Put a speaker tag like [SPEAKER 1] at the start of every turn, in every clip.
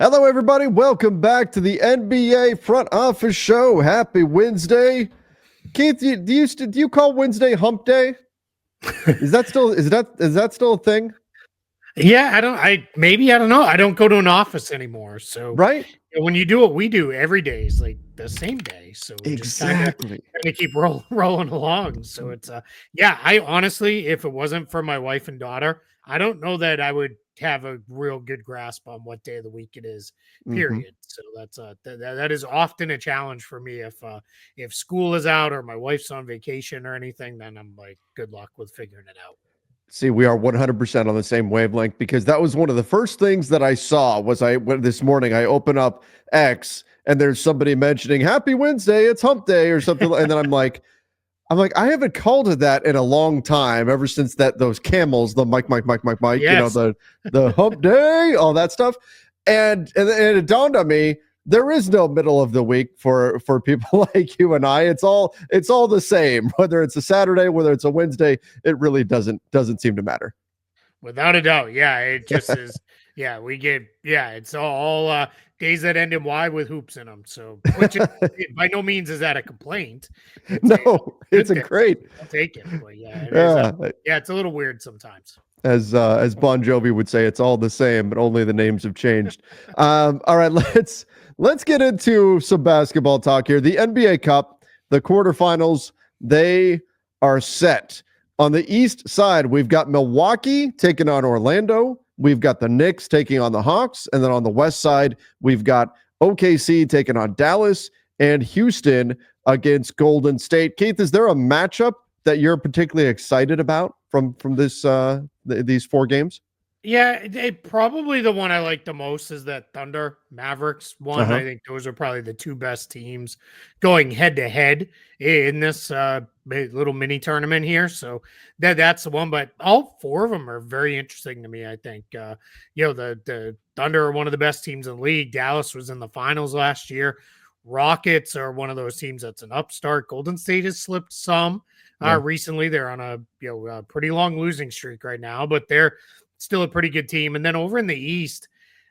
[SPEAKER 1] Hello, everybody. Welcome back to the NBA Front Office Show. Happy Wednesday, Keith. Do you call Wednesday Hump Day? Is that still a thing?
[SPEAKER 2] Yeah, I don't know. I don't go to an office anymore. So
[SPEAKER 1] Right?
[SPEAKER 2] when you do what we do, every day is like the same day. So we just
[SPEAKER 1] Exactly.
[SPEAKER 2] kind of keep rolling along. So it's yeah, I honestly, if it wasn't for my wife and daughter, I don't know that I would have a real good grasp on what day of the week it is,
[SPEAKER 1] Mm-hmm.
[SPEAKER 2] period. So that's that is often a challenge for me if school is out or my wife's on vacation or anything, then I'm like, good luck with figuring it out.
[SPEAKER 1] See, we are 100% on the same wavelength because that was one of the first things that I saw when this morning I open up X and there's somebody mentioning Happy Wednesday, it's Hump Day or something, and then I'm like, I haven't called it that in a long time, ever since those camels, the Mike,
[SPEAKER 2] Yes.
[SPEAKER 1] the Hump Day, all that stuff, and it dawned on me there is no middle of the week for people like you and I. It's all the same, whether it's a Saturday, whether it's a Wednesday. It really doesn't seem to matter.
[SPEAKER 2] Without a doubt. Yeah, it just is. Yeah, it's all days that end in Y with hoops in them. So, which is, by no means is that a complaint.
[SPEAKER 1] It's a great.
[SPEAKER 2] I'll take it. But yeah, it is. Yeah, it's a little weird sometimes.
[SPEAKER 1] As Bon Jovi would say, it's all the same, but only the names have changed. All right, let's get into some basketball talk here. The NBA Cup, the quarterfinals, they are set. On the east side, we've got Milwaukee taking on Orlando. We've got the Knicks taking on the Hawks. And then on the west side, we've got OKC taking on Dallas and Houston against Golden State. Keith, is there a matchup that you're particularly excited about from this these four games?
[SPEAKER 2] Yeah, probably the one I like the most is that Thunder Mavericks one. I think those are probably the two best teams going head to head in this little mini tournament here. So that's the one. But all four of them are very interesting to me. I think the Thunder are one of the best teams in the league. Dallas was in the finals last year. Rockets are one of those teams that's an upstart. Golden State has slipped some recently. They're on a pretty long losing streak right now, but they're still a pretty good team. And then over in the East,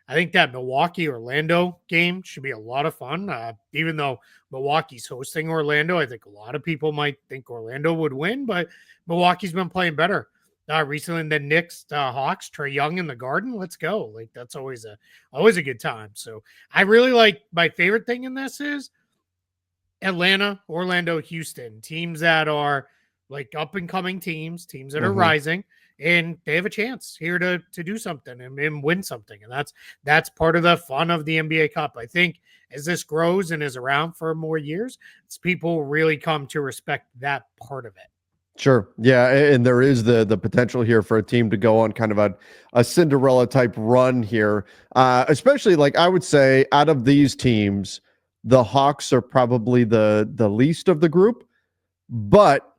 [SPEAKER 2] I think that Milwaukee-Orlando game should be a lot of fun. Even though Milwaukee's hosting Orlando, I think a lot of people might think Orlando would win, but Milwaukee's been playing better recently than Knicks, Hawks, Trae Young in the Garden. Let's go. Like, that's always a good time. So I really like, my favorite thing in this is Atlanta, Orlando, Houston, teams that are like up and coming teams that are rising, and they have a chance here to do something and win something. And that's part of the fun of the NBA Cup. I think as this grows and is around for more years, people really come to respect that part of it.
[SPEAKER 1] Sure. Yeah. And there is the potential here for a team to go on kind of a Cinderella type run here. Especially, like, I would say out of these teams, the Hawks are probably the least of the group, but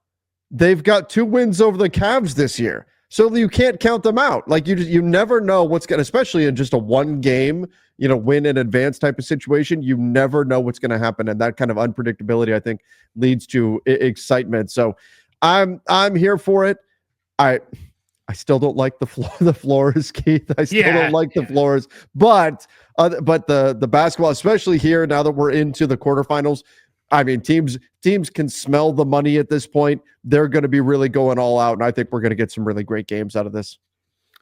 [SPEAKER 1] they've got 2 wins over the Cavs this year. So you can't count them out. Like, you never know what's going to, especially in just a one game, win in advance type of situation. You never know what's going to happen. And that kind of unpredictability, I think, leads to excitement. So I'm here for it. I still don't like the floors, Keith. I still don't like the floors, but the basketball, especially here now that we're into the quarterfinals, I mean, teams can smell the money at this point. They're going to be really going all out, and I think we're going to get some really great games out of this.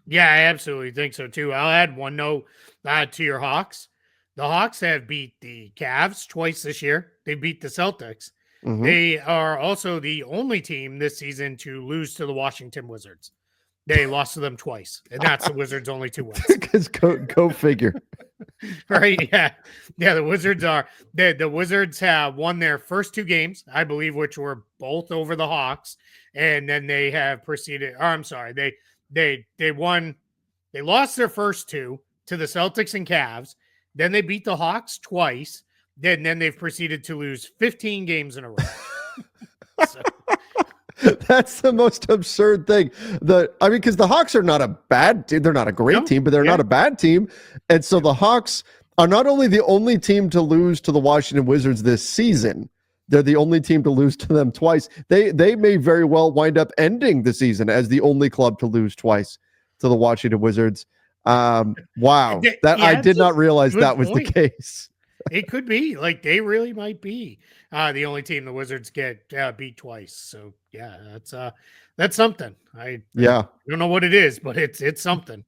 [SPEAKER 2] Yeah, I absolutely think so too. I'll add one note to your Hawks. The Hawks have beat the Cavs twice this year. They beat the Celtics. Mm-hmm. They are also the only team this season to lose to the Washington Wizards. They lost to them twice, and that's the Wizards' only 2 wins.
[SPEAKER 1] Because go figure.
[SPEAKER 2] Right? Yeah. The Wizards the Wizards have won their first 2 games, I believe, which were both over the Hawks, and then they have proceeded. Or I'm sorry, they lost their first 2 to the Celtics and Cavs. Then they beat the Hawks twice. Then they've proceeded to lose 15 games in a row. So.
[SPEAKER 1] That's the most absurd thing. Because the Hawks are not a bad team. They're not a great team, but they're not a bad team. And so the Hawks are not only the only team to lose to the Washington Wizards this season, they're the only team to lose to them twice. They may very well wind up ending the season as the only club to lose twice to the Washington Wizards. Wow, that I
[SPEAKER 2] Yeah,
[SPEAKER 1] did
[SPEAKER 2] it's a
[SPEAKER 1] not realize
[SPEAKER 2] good
[SPEAKER 1] that was the
[SPEAKER 2] point.
[SPEAKER 1] case.
[SPEAKER 2] It could be like they really might be the only team the Wizards get beat twice. So yeah, that's something. I
[SPEAKER 1] Yeah.
[SPEAKER 2] don't know what it is, but it's something.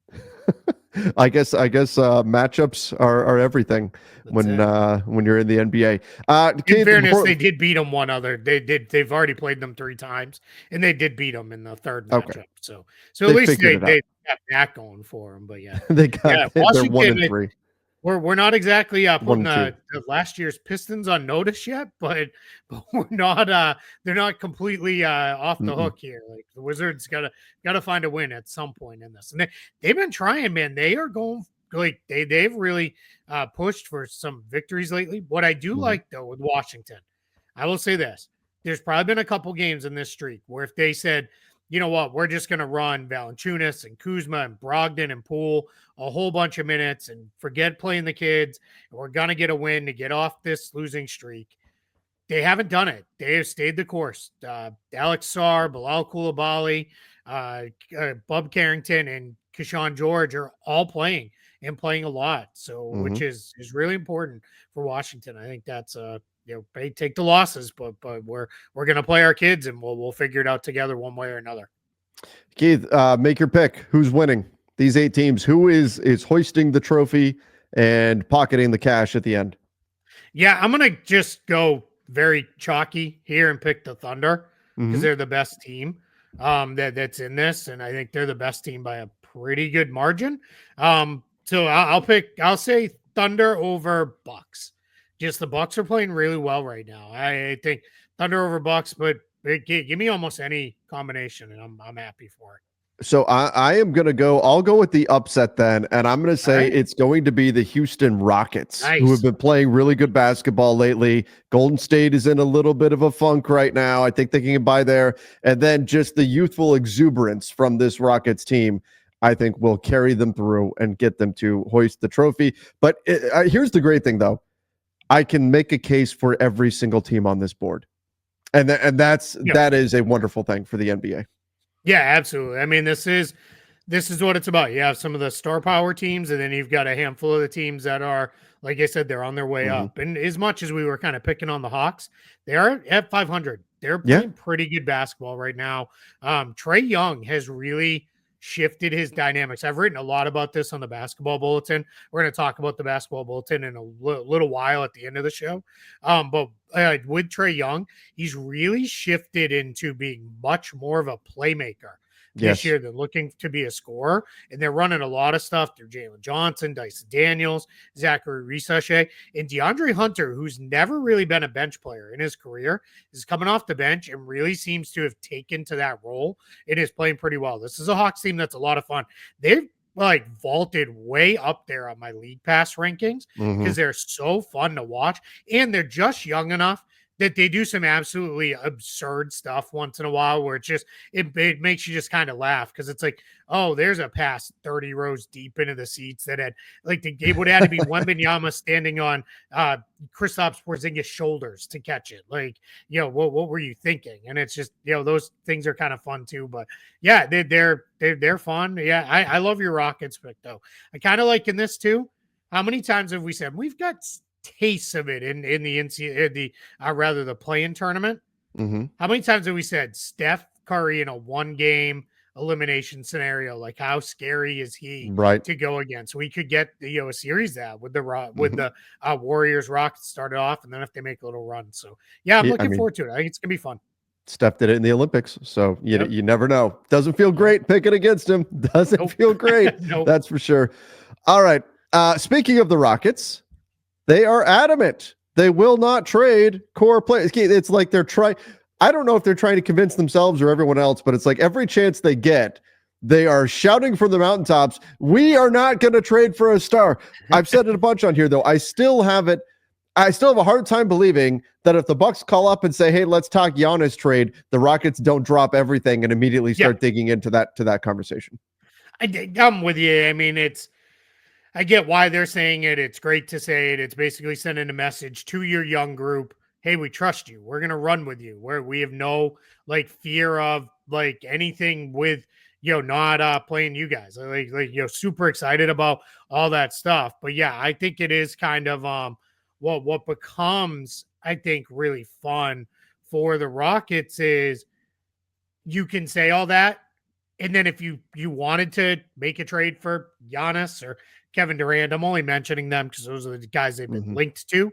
[SPEAKER 1] I guess matchups are everything
[SPEAKER 2] That's it.
[SPEAKER 1] when you're in the NBA.
[SPEAKER 2] In
[SPEAKER 1] Keith,
[SPEAKER 2] fairness,
[SPEAKER 1] before
[SPEAKER 2] they did beat them one other. They've already played them 3 times, and they did beat them in the third
[SPEAKER 1] okay,
[SPEAKER 2] matchup. So at
[SPEAKER 1] they
[SPEAKER 2] least
[SPEAKER 1] figured it out.
[SPEAKER 2] they got that going for them. But yeah,
[SPEAKER 1] They
[SPEAKER 2] yeah,
[SPEAKER 1] got they're one
[SPEAKER 2] Washington.
[SPEAKER 1] and three,
[SPEAKER 2] We're not exactly
[SPEAKER 1] one
[SPEAKER 2] putting
[SPEAKER 1] and two.
[SPEAKER 2] the last year's Pistons on notice yet, but we're not they're not completely off the
[SPEAKER 1] Mm-mm.
[SPEAKER 2] hook here. Like the Wizards gotta find a win at some point in this, and they've been trying, man. They are going like they've really pushed for some victories lately. What I do
[SPEAKER 1] Mm-hmm.
[SPEAKER 2] like though with Washington, I will say this: there's probably been a couple games in this streak where if they said, you know what, we're just going to run Valanciunas and Kuzma and Brogdon and Poole a whole bunch of minutes and forget playing the kids, and we're going to get a win to get off this losing streak. They haven't done it. They have stayed the course. Alex Sarr, Bilal Coulibaly, Bub Carrington, and Keshawn George are all playing and playing a lot. So,
[SPEAKER 1] Mm-hmm.
[SPEAKER 2] which is really important for Washington. I think that's they take the losses, but we're gonna play our kids and we'll figure it out together one way or another.
[SPEAKER 1] Keith, make your pick. Who's winning these 8 teams? Who is hoisting the trophy and pocketing the cash at the end?
[SPEAKER 2] Yeah, I'm gonna just go very chalky here and pick the Thunder because
[SPEAKER 1] Mm-hmm.
[SPEAKER 2] they're the best team that's in this, and I think they're the best team by a pretty good margin. So I'll say Thunder over Bucks. Just the Bucks are playing really well right now. I think Thunder over Bucks, but give me almost any combination, and I'm happy for it.
[SPEAKER 1] So I am going to go. I'll go with the upset then, and I'm going to
[SPEAKER 2] All
[SPEAKER 1] say
[SPEAKER 2] right,
[SPEAKER 1] it's going to be the Houston Rockets, who have
[SPEAKER 2] nice.
[SPEAKER 1] been playing really good basketball lately. Golden State is in a little bit of a funk right now. I think they can get by there, and then just the youthful exuberance from this Rockets team, I think, will carry them through and get them to hoist the trophy. But here's the great thing, though: I can make a case for every single team on this board, and
[SPEAKER 2] Yeah,
[SPEAKER 1] that is a wonderful thing for the NBA.
[SPEAKER 2] yeah, absolutely. I mean, this is what it's about. You have some of the star power teams, and then you've got a handful of the teams that are, like I said, they're on their way
[SPEAKER 1] Mm-hmm.
[SPEAKER 2] up. And as much as we were kind of picking on the Hawks, they are at 500. They're
[SPEAKER 1] Yeah.
[SPEAKER 2] playing pretty good basketball right now. Trey Young has really shifted his dynamics. I've written a lot about this on the basketball bulletin. We're going to talk about the basketball bulletin in a little while at the end of the show. But with Trey Young, he's really shifted into being much more of a playmaker this
[SPEAKER 1] Yes.
[SPEAKER 2] year than looking to be a scorer. And they're running a lot of stuff through Jalen Johnson, Dyson Daniels, Zachary Risachet, and DeAndre Hunter, who's never really been a bench player in his career, is coming off the bench and really seems to have taken to that role and is playing pretty well. This is a Hawks team that's a lot of fun. They've like vaulted way up there on my league pass rankings
[SPEAKER 1] Mm-hmm.
[SPEAKER 2] because they're so fun to watch and they're just young enough that they do some absolutely absurd stuff once in a while where it makes you just kind of laugh because it's like, oh, there's a pass 30 rows deep into the seats that had like it would have to be Wembanyama standing on Kristaps Porzingis' shoulders to catch it. Like, what were you thinking? And it's just, those things are kind of fun too. But yeah, they're fun. Yeah, I love your Rockets pick though. I kind of like in this too. How many times have we said we've got tastes of it in the NCAA, the play-in tournament?
[SPEAKER 1] Mm-hmm.
[SPEAKER 2] How many times have we said Steph Curry in a one-game elimination scenario? Like, how scary is he
[SPEAKER 1] Right.
[SPEAKER 2] to go against? We could get a series that with the
[SPEAKER 1] Mm-hmm.
[SPEAKER 2] Warriors Rockets started off, and then if they make a little run. So yeah, I'm
[SPEAKER 1] I
[SPEAKER 2] looking
[SPEAKER 1] mean,
[SPEAKER 2] forward to it. I think it's gonna be fun.
[SPEAKER 1] Steph did it in the Olympics, so
[SPEAKER 2] Yep.
[SPEAKER 1] you never know. Doesn't feel
[SPEAKER 2] Yep.
[SPEAKER 1] great picking against him. Doesn't
[SPEAKER 2] Nope.
[SPEAKER 1] feel great.
[SPEAKER 2] Nope.
[SPEAKER 1] That's for sure. All right. Speaking of the Rockets, they are adamant they will not trade core players. It's like they're trying. I don't know if they're trying to convince themselves or everyone else, but it's like every chance they get, they are shouting from the mountaintops, "We are not going to trade for a star." I've said it a bunch on here, though. I still have a hard time believing that if the Bucks call up and say, "Hey, let's talk Giannis trade," the Rockets don't drop everything and immediately
[SPEAKER 2] Yeah,
[SPEAKER 1] start digging into that conversation.
[SPEAKER 2] I'm with you. I mean, I get why they're saying it. It's great to say it. It's basically sending a message to your young group. Hey, we trust you. We're going to run with you. We have no like fear of like anything with not playing you guys. Super excited about all that stuff. But yeah, I think it is kind of what becomes, I think, really fun for the Rockets is you can say all that, and then if you wanted to make a trade for Giannis or Kevin Durant, I'm only mentioning them because those are the guys they've been linked to.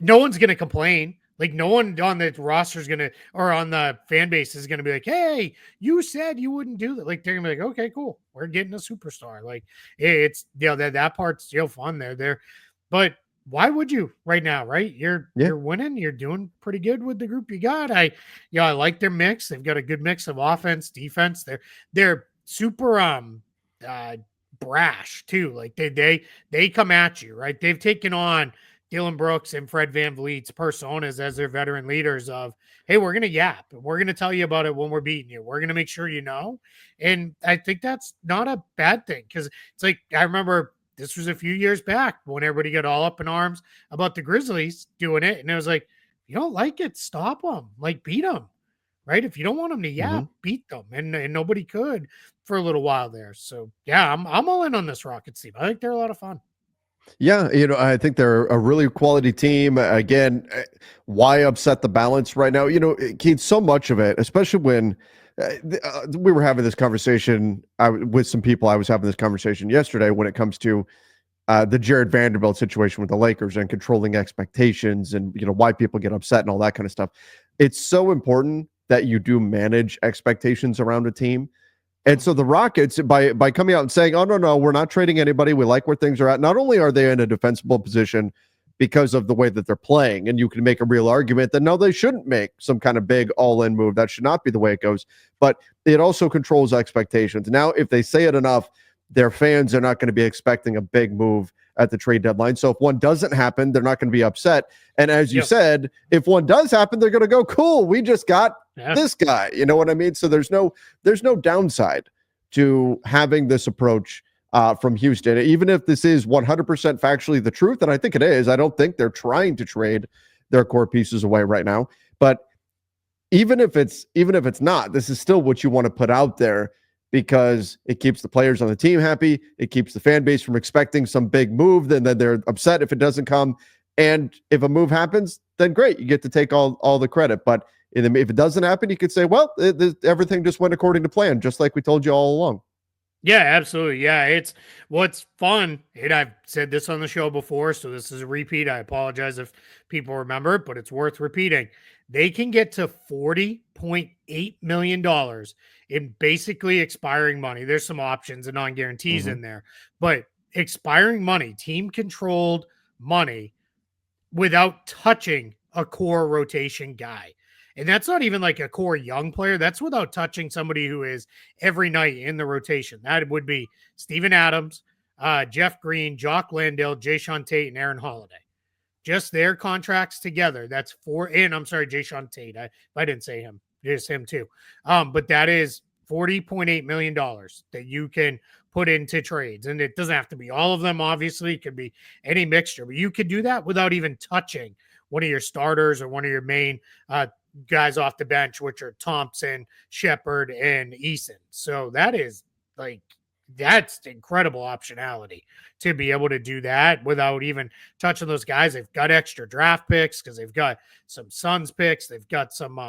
[SPEAKER 2] No one's going to complain. Like, no one on the roster is going to, or on the fan base is going to be like, hey, you said you wouldn't do that. Like, they're going to be like, okay, cool. We're getting a superstar. Like, it's, that part's fun there. But why would you right now, right? You're winning. You're doing pretty good with the group you got. I like their mix. They've got a good mix of offense, defense. They're super brash too. Like they come at you, right? They've taken on Dylan Brooks and Fred VanVleet's personas as their veteran leaders of, hey, we're going to yap. We're going to tell you about it when we're beating you. We're going to make sure you know. And I think that's not a bad thing because it's like, I remember this was a few years back when everybody got all up in arms about the Grizzlies doing it. And it was like, if you don't like it, stop them. Like, beat them, right? If you don't want them to yap, beat them. And nobody could for a little while there. So, yeah, I'm all in on this Rockets team. I think they're a lot of fun.
[SPEAKER 1] Yeah, I think they're a really quality team. Again, why upset the balance right now? Keith, so much of it, especially when we were having this conversation with some people. I was having this conversation yesterday when it comes to the Jared Vanderbilt situation with the Lakers and controlling expectations and, why people get upset and all that kind of stuff. It's so important that you do manage expectations around a team. And so the Rockets, by coming out and saying, oh, no, we're not trading anybody. We like where things are at. Not only are they in a defensible position because of the way that they're playing, and you can make a real argument that, no, they shouldn't make some kind of big all-in move. That should not be the way it goes. But it also controls expectations. Now, if they say it enough, their fans are not going to be expecting a big move at the trade deadline. So if one doesn't happen, they're not going to be upset. And as you said, if one does happen, they're going to go, cool, we just got this guy. You know what I mean? So there's no downside to having this approach from Houston. Even if this is 100% factually the truth, and I think it is, I don't think they're trying to trade their core pieces away right now. But even if it's not, this is still what you want to put out there, because it keeps the players on the team happy. It keeps the fan base from expecting some big move. Then they're upset if it doesn't come. And if a move happens, then great. You get to take all the credit. But if it doesn't happen, you could say, well, everything just went according to plan, just like we told you all along.
[SPEAKER 2] Yeah, absolutely. Yeah, it's what's fun. And I've said this on the show before, so this is a repeat. I apologize if people remember it, but it's worth repeating. They can get to $40.8 million in basically expiring money. There's some options and non-guarantees in there, but expiring money, team-controlled money without touching a core rotation guy. And that's not even like a core young player. That's without touching somebody who is every night in the rotation. That would be Steven Adams, Jeff Green, Jock Landale, Jayshawn Tate, and Aaron Holiday. Just their contracts together. That's Jayshawn Tate. I didn't say him. Just him too. But that is $40.8 million that you can put into trades. And it doesn't have to be all of them, obviously. It could be any mixture. But you could do that without even touching one of your starters or one of your main guys off the bench, which are Thompson, Shepard, and Eason. So that's incredible optionality to be able to do that without even touching those guys. They've got extra draft picks because they've got some Suns picks. They've got some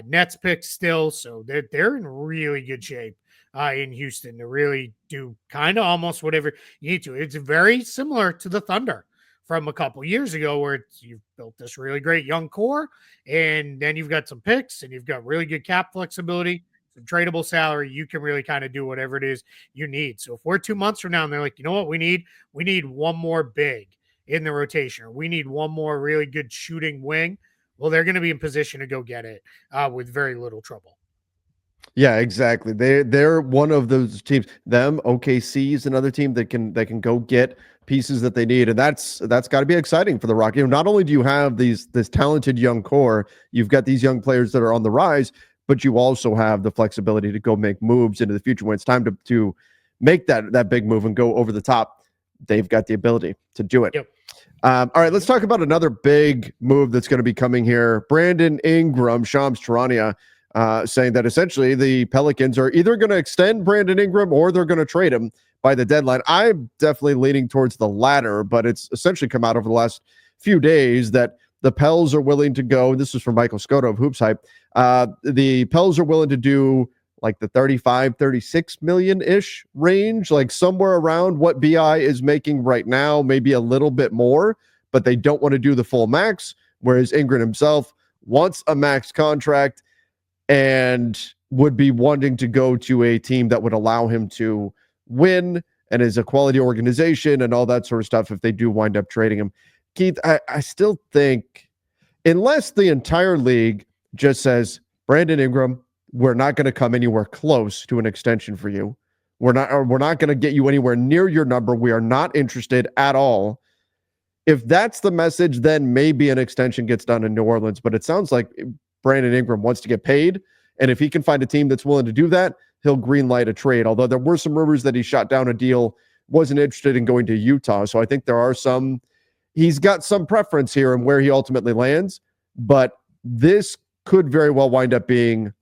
[SPEAKER 2] Nets picks still. So they're in really good shape in Houston to really do kind of almost whatever you need to. It's very similar to the Thunder from a couple years ago, where you've built this really great young core, and then you've got some picks, and you've got really good cap flexibility, some tradable salary. You can really kind of do whatever it is you need. So if we're 2 months from now and they're like, you know what, we need one more big in the rotation, or we need one more really good shooting wing, well, they're going to be in position to go get it with very little trouble.
[SPEAKER 1] Yeah, exactly. They're one of those teams. OKC is another team that can go get pieces that they need, and that's got to be exciting for the Rockets. Not only do you have this talented young core, you've got these young players that are on the rise, but you also have the flexibility to go make moves into the future when it's time to make that big move and go over the top. They've got the ability to do it.
[SPEAKER 2] Yep.
[SPEAKER 1] All right, let's talk about another big move that's going to be coming here. Brandon Ingram, Shams Charania. saying that essentially the Pelicans are either going to extend Brandon Ingram or they're going to trade him by the deadline. I'm definitely leaning towards the latter, but it's essentially come out over the last few days that the Pels are willing to go. This is from Michael Scotto of Hoops Hype. The Pels are willing to do like the 35, 36 million-ish range, like somewhere around what BI is making right now, maybe a little bit more, but they don't want to do the full max, whereas Ingram himself wants a max contract and would be wanting to go to a team that would allow him to win and is a quality organization and all that sort of stuff if they do wind up trading him. Keith, I still think, unless the entire league just says, Brandon Ingram, we're not going to come anywhere close to an extension for you. We're not going to get you anywhere near your number. We are not interested at all. If that's the message, then maybe an extension gets done in New Orleans. But it sounds like Brandon Ingram wants to get paid. And if he can find a team that's willing to do that, he'll greenlight a trade. Although there were some rumors that he shot down a deal, wasn't interested in going to Utah. So I think there are some, he's got some preference here in where he ultimately lands. But this could very well wind up being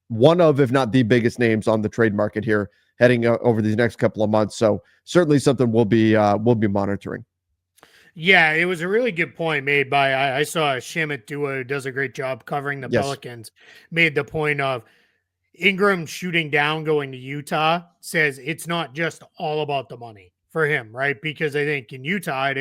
[SPEAKER 1] one of, if not the biggest names on the trade market here heading over these next couple of months. So certainly something we'll be monitoring.
[SPEAKER 2] Yeah, it was a really good point made by, I saw Shamit Dua, who does a great job covering the Pelicans, made the point of Ingram shooting down going to Utah, says it's not just all about the money for him, right? Because I think in Utah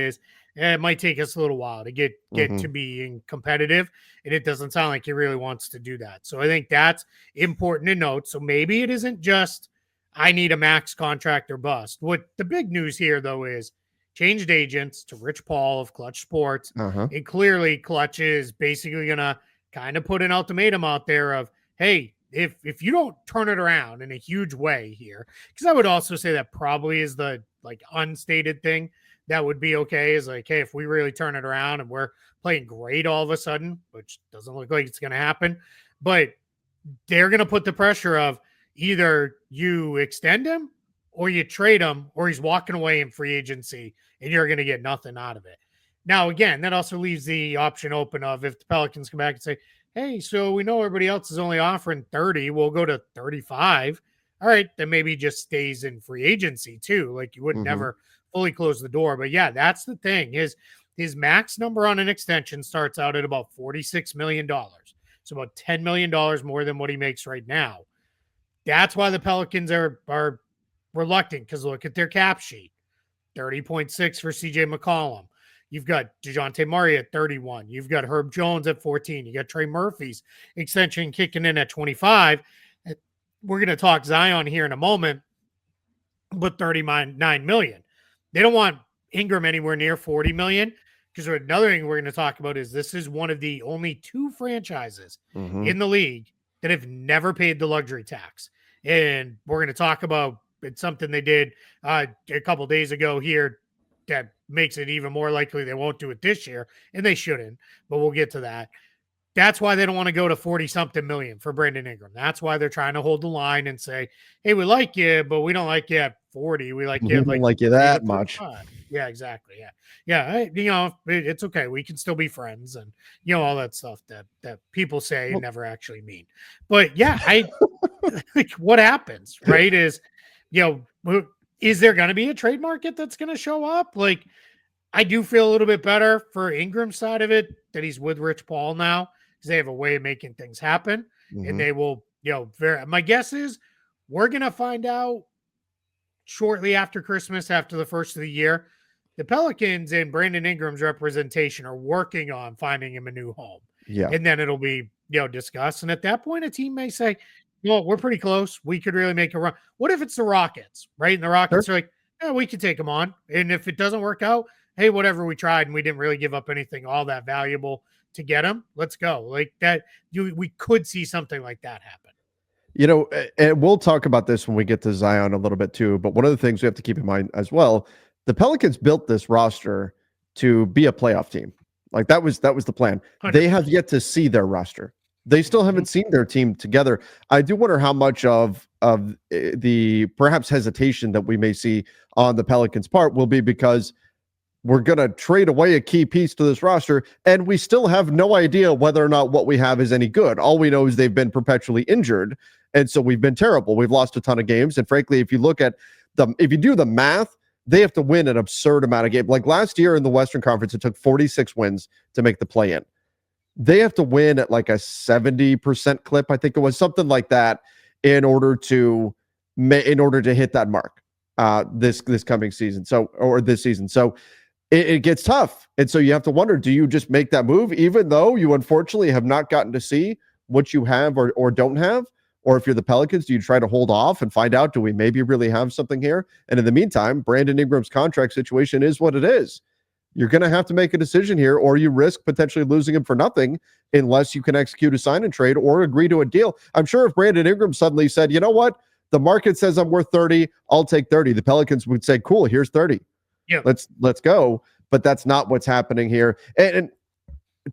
[SPEAKER 2] it might take us a little while to get to being competitive, and it doesn't sound like he really wants to do that. So I think that's important to note. So maybe it isn't just I need a max contract or bust. What the big news here though is changed agents to Rich Paul of Clutch Sports, and clearly Clutch is basically gonna kind of put an ultimatum out there of, hey, if you don't turn it around in a huge way here, because I would also say that probably is the like unstated thing that would be okay, is like, hey, if we really turn it around and we're playing great all of a sudden, which doesn't look like it's going to happen, but they're going to put the pressure of either you extend him or you trade him or he's walking away in free agency and you're going to get nothing out of it. Now, again, that also leaves the option open of if the Pelicans come back and say, hey, so we know everybody else is only offering 30, we'll go to 35. All right, then maybe just stays in free agency too. Like you would never fully close the door. But yeah, that's the thing. His max number on an extension starts out at about $46 million. So about $10 million more than what he makes right now. That's why the Pelicans are reluctant, because look at their cap sheet. 30.6 for CJ McCollum. You've got DeJounte Murray at 31. You've got Herb Jones at 14. You got Trey Murphy's extension kicking in at 25. We're going to talk Zion here in a moment, but $39 million. They don't want Ingram anywhere near $40 million, because another thing we're going to talk about is this is one of the only two franchises in the league that have never paid the luxury tax. And we're going to talk about it's something they did a couple days ago here that makes it even more likely they won't do it this year, and they shouldn't, but we'll get to that. That's why they don't want to go to 40-something million for Brandon Ingram. That's why they're trying to hold the line and say, hey, we like you, but we don't like you at 40. We like you at
[SPEAKER 1] like you that much.
[SPEAKER 2] Yeah, exactly. Yeah. It's okay. We can still be friends, and all that stuff that people say never actually mean. But yeah, like what happens, right? Is there going to be a trade market that's going to show up? Like, I do feel a little bit better for Ingram's side of it that he's with Rich Paul now, because they have a way of making things happen, and they will, my guess is we're going to find out shortly after Christmas, after the first of the year. The Pelicans and Brandon Ingram's representation are working on finding him a new home.
[SPEAKER 1] Yeah.
[SPEAKER 2] And then it'll be, discussed. And at that point, a team may say, we're pretty close. We could really make a run. What if it's the Rockets, right? And the Rockets are like, we could take them on. And if it doesn't work out, hey, whatever, we tried and we didn't really give up anything all that valuable to get him. Let's go. Like that, we could see something like that happen.
[SPEAKER 1] And we'll talk about this when we get to Zion a little bit too. But one of the things we have to keep in mind as well, the Pelicans built this roster to be a playoff team. Like that was the plan. 100%. They have yet to see their roster. They still haven't seen their team together. I do wonder how much of the perhaps hesitation that we may see on the Pelicans' part will be because we're going to trade away a key piece to this roster, and we still have no idea whether or not what we have is any good. All we know is they've been perpetually injured, and so we've been terrible. We've lost a ton of games, and frankly, if you do the math, they have to win an absurd amount of games. Like last year in the Western Conference, it took 46 wins to make the play-in. They have to win at like a 70% clip, I think it was, something like that, in order to hit that mark this coming season. This season. So it gets tough. And so you have to wonder, do you just make that move, even though you unfortunately have not gotten to see what you have or don't have? Or if you're the Pelicans, do you try to hold off and find out, do we maybe really have something here? And in the meantime, Brandon Ingram's contract situation is what it is. You're going to have to make a decision here, or you risk potentially losing him for nothing unless you can execute a sign and trade or agree to a deal. I'm sure if Brandon Ingram suddenly said, you know what, the market says I'm worth 30, I'll take 30. The Pelicans would say, cool, here's 30.
[SPEAKER 2] Yeah.
[SPEAKER 1] Let's go. But that's not what's happening here. And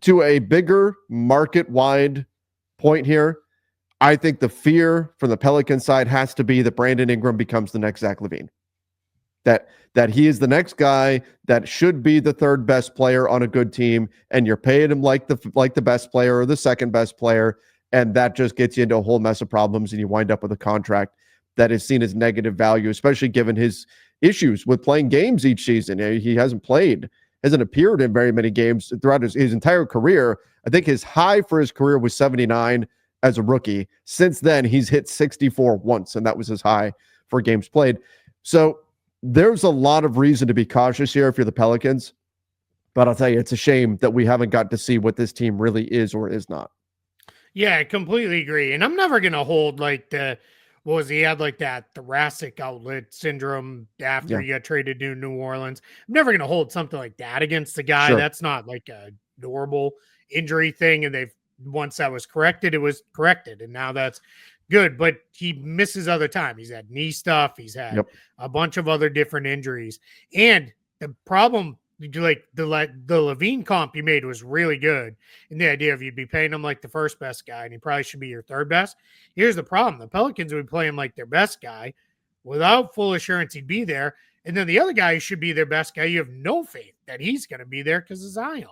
[SPEAKER 1] to a bigger market-wide point here, I think the fear from the Pelican side has to be that Brandon Ingram becomes the next Zach LaVine. That he is the next guy that should be the third best player on a good team, and you're paying him like the best player or the second best player, and that just gets you into a whole mess of problems, and you wind up with a contract that is seen as negative value, especially given his issues with playing games each season. He hasn't appeared in very many games throughout his entire career. I think his high for his career was 79 as a rookie. Since then, he's hit 64 once, and that was his high for games played. So there's a lot of reason to be cautious here if you're the Pelicans, but I'll tell you, it's a shame that we haven't got to see what this team really is or is not.
[SPEAKER 2] Yeah, I completely agree. And I'm never going to hold he had like that thoracic outlet syndrome after he got traded to New Orleans. I'm never going to hold something like that against the guy. Sure. That's not like a normal injury thing. And once that was corrected, it was corrected. And now that's good, but he misses other time. He's had knee stuff. He's had a bunch of other different injuries. And the problem, like the LaVine comp you made was really good. And the idea of you'd be paying him like the first best guy, and he probably should be your third best. Here's the problem. The Pelicans would play him like their best guy without full assurance he'd be there. And then the other guy who should be their best guy, you have no faith that he's going to be there because of Zion.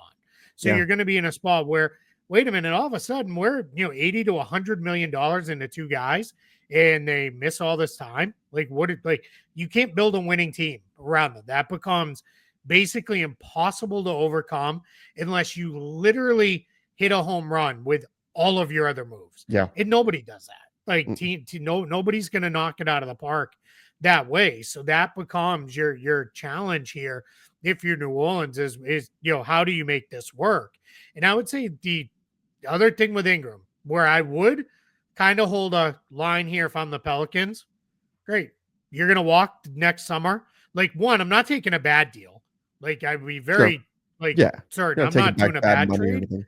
[SPEAKER 2] So you're going to be in a spot where, wait a minute, all of a sudden we're, $80 to $100 million into two guys, and they miss all this time. You can't build a winning team around them. That becomes basically impossible to overcome unless you literally hit a home run with all of your other moves. Yeah. And nobody does that. Nobody's going to knock it out of the park that way. So that becomes your challenge here. If you're New Orleans is, how do you make this work? And I would say the other thing with Ingram, where I would kind of hold a line here if I'm the Pelicans, great. You're going to walk next summer. I'm not taking a bad deal. I'd be very, certain I'm not doing a bad trade. And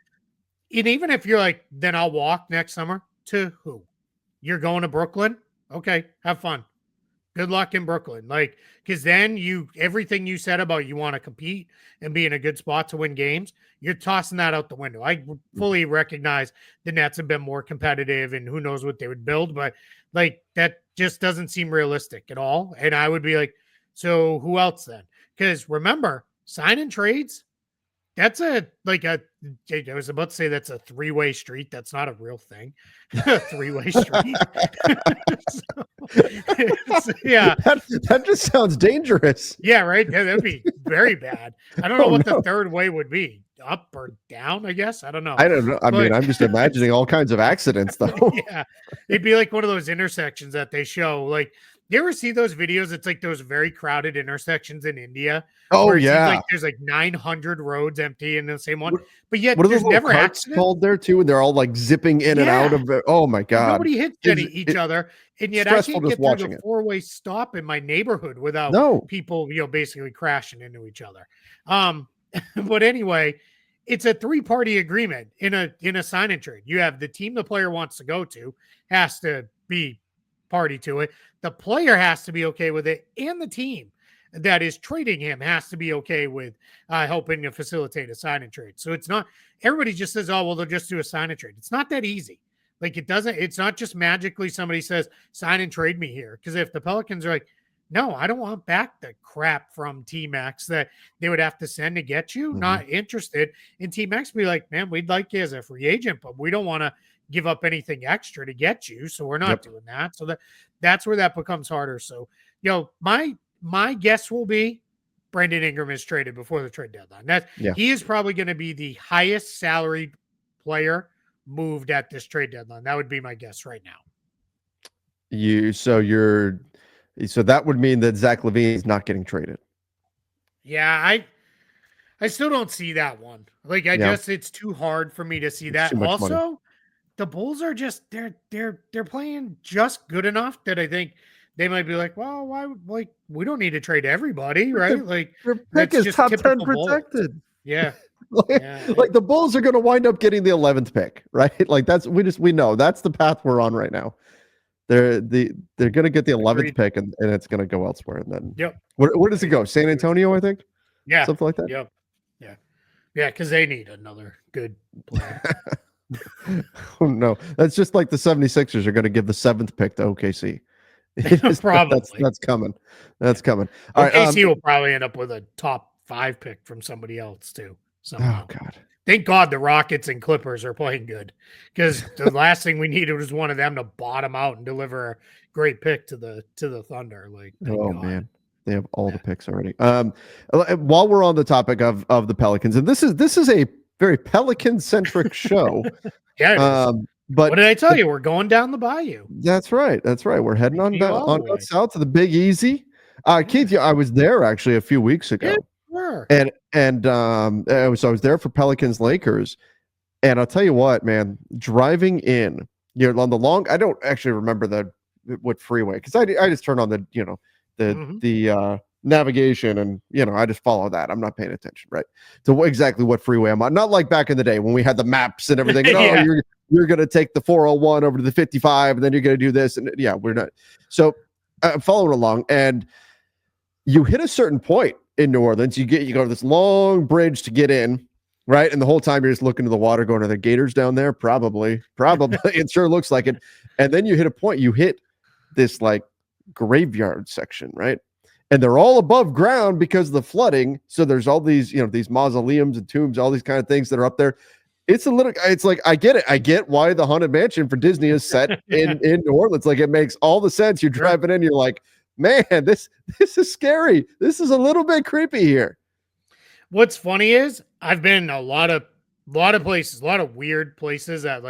[SPEAKER 2] even if you're then I'll walk next summer, to who? You're going to Brooklyn? Okay, have fun. Good luck in Brooklyn. Because then everything you said about you want to compete and be in a good spot to win games, you're tossing that out the window. I fully recognize the Nets have been more competitive and who knows what they would build, but that just doesn't seem realistic at all. And I would be so who else then? Because remember, sign and trades, that's I was about to say that's a three-way street. That's not a real thing. Three-way street.
[SPEAKER 1] That just sounds dangerous.
[SPEAKER 2] Yeah, right. Yeah, that'd be very bad. I don't know what the third way would be. Up or down, I guess. I don't know.
[SPEAKER 1] I mean, I'm just imagining all kinds of accidents, though.
[SPEAKER 2] Yeah. It'd be like one of those intersections that they show. You ever see those videos? It's those very crowded intersections in India.
[SPEAKER 1] Oh, yeah.
[SPEAKER 2] There's 900 roads empty in the same one. But yet
[SPEAKER 1] what
[SPEAKER 2] there's never accidents
[SPEAKER 1] called there, too? And they're all zipping in and out of it. Oh, my God.
[SPEAKER 2] Nobody hits each other. And yet I can't get through the four-way stop in my neighborhood without people, basically crashing into each other. But anyway, it's a three-party agreement in a sign and trade. You have the team the player wants to go to has to be party to it. The player has to be okay with it, and the team that is trading him has to be okay with helping to facilitate a sign and trade. So it's not everybody just says, "Oh, well, they'll just do a sign and trade." It's not that easy. It's not just magically somebody says, "Sign and trade me here." Because if the Pelicans are no, I don't want back the crap from T-Max that they would have to send to get you.
[SPEAKER 1] Mm-hmm.
[SPEAKER 2] Not interested. And T-Max be like, man, we'd like you as a free agent, but we don't want to give up anything extra to get you. So we're not doing that. So that's where that becomes harder. So, my guess will be Brandon Ingram is traded before the trade deadline. He is probably going to be the highest salaried player moved at this trade deadline. That would be my guess right now.
[SPEAKER 1] So that would mean that Zach LaVine is not getting traded.
[SPEAKER 2] Yeah, I still don't see that one. Like it's too hard for me to see that. Also, money. The Bulls are just they're playing just good enough that I think they might be like, well, why we don't need to trade everybody, right?
[SPEAKER 1] Their pick is top 10 protected.
[SPEAKER 2] Bulls. Yeah.
[SPEAKER 1] Like the Bulls are going to wind up getting the 11th pick, right? Like we know that's the path we're on right now. They're going to get the 11th pick and it's going to go elsewhere. And then where does it go? San Antonio, I think.
[SPEAKER 2] Yeah,
[SPEAKER 1] something like that.
[SPEAKER 2] Yep. Yeah, because they need another good player.
[SPEAKER 1] Oh, no, that's just like the 76ers are going to give the 7th pick to OKC.
[SPEAKER 2] Probably
[SPEAKER 1] that's coming. That's coming.
[SPEAKER 2] All OKC will probably end up with a top 5 pick from somebody else too. Somehow.
[SPEAKER 1] Oh God.
[SPEAKER 2] Thank God the Rockets and Clippers are playing good, because the last thing we needed was one of them to bottom out and deliver a great pick to the Thunder. Like,
[SPEAKER 1] oh God. Man, they have all the picks already. While we're on the topic of the Pelicans, and this is a very Pelican centric show.
[SPEAKER 2] Yeah, it is. But what did I tell you? We're going down the bayou.
[SPEAKER 1] That's right. We're heading on south to the Big Easy. Keith, I was there actually a few weeks ago.
[SPEAKER 2] Yeah, sure.
[SPEAKER 1] So I was there for Pelicans Lakers, and I'll tell you what, man, driving in, on the long, I don't actually remember what freeway, because I just turn on the navigation and I just follow that. I'm not paying attention, right, to exactly what freeway I'm on. Not like back in the day when we had the maps and everything.
[SPEAKER 2] Yeah.
[SPEAKER 1] You're going to take the 401 over to the 55, and then you're going to do this, and we're not. So I'm following along, and you hit a certain point in New Orleans. You go to this long bridge to get in, right? And the whole time you're just looking to the water, going, are there gators down there? Probably. It sure looks like it. And then you hit a point. You hit this like graveyard section, right? And they're all above ground because of the flooding. So there's all these, these mausoleums and tombs, all these kind of things that are up there. It's like, I get it. I get why the Haunted Mansion for Disney is set in New Orleans. Like, it makes all the sense. You're driving in, you're like, man, this is scary. This is a little bit creepy here.
[SPEAKER 2] What's funny is I've been a lot of places, a lot of weird places that